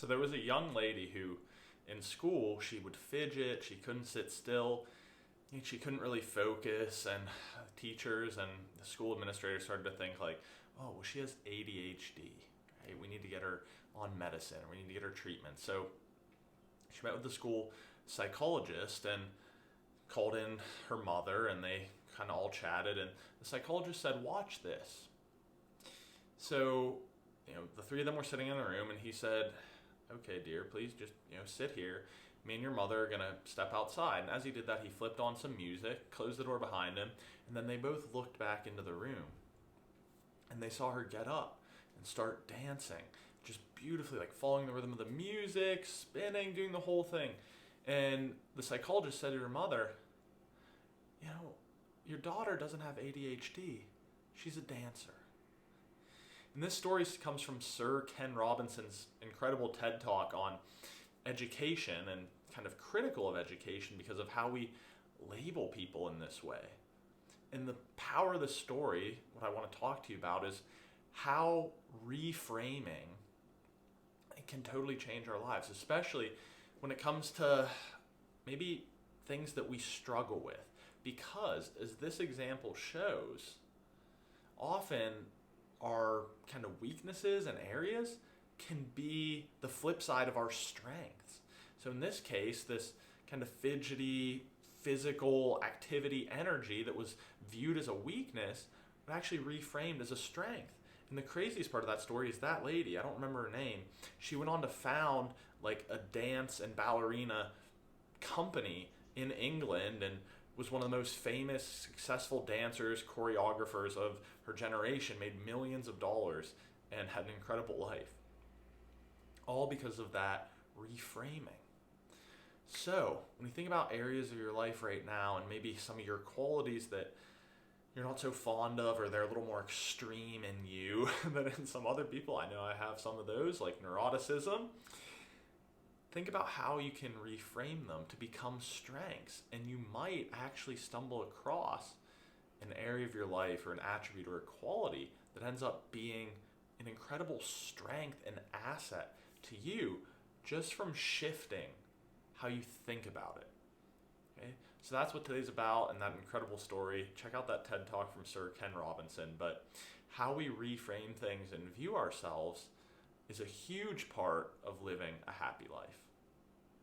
So there was a young lady who, in school, she would fidget, she couldn't sit still, and she couldn't really focus, and teachers and the school administrator started to think like, oh, well, she has ADHD. Right? We need to get her on medicine, or we need to get her treatment. So she met with the school psychologist and called in her mother, and they kind of all chatted, and the psychologist said, watch this. So, the three of them were sitting in the room, and he said, okay, dear, please just, sit here. Me and your mother are going to step outside. And as he did that, he flipped on some music, closed the door behind him, and then they both looked back into the room. And they saw her get up and start dancing, just beautifully, like following the rhythm of the music, spinning, doing the whole thing. And the psychologist said to her mother, your daughter doesn't have ADHD. She's a dancer. And this story comes from Sir Ken Robinson's incredible TED Talk on education and kind of critical of education because of how we label people in this way. And the power of the story, what I want to talk to you about, is how reframing can totally change our lives, especially when it comes to maybe things that we struggle with. Because, as this example shows, often our kind of weaknesses and areas can be the flip side of our strengths. So in this case, this kind of fidgety, physical activity energy that was viewed as a weakness, but actually reframed as a strength. And the craziest part of that story is that lady, I don't remember her name, she went on to found like a dance and ballerina company in England and was one of the most famous, successful dancers, choreographers of her generation, made millions of dollars, and had an incredible life. All because of that reframing. So, when you think about areas of your life right now, and maybe some of your qualities that you're not so fond of, or they're a little more extreme in you than in some other people, I know I have some of those, like neuroticism. Think about how you can reframe them to become strengths, and you might actually stumble across an area of your life or an attribute or a quality that ends up being an incredible strength and asset to you just from shifting how you think about it. Okay? So that's what today's about, and that incredible story. Check out that TED Talk from Sir Ken Robinson. But how we reframe things and view ourselves is a huge part of living a happy life.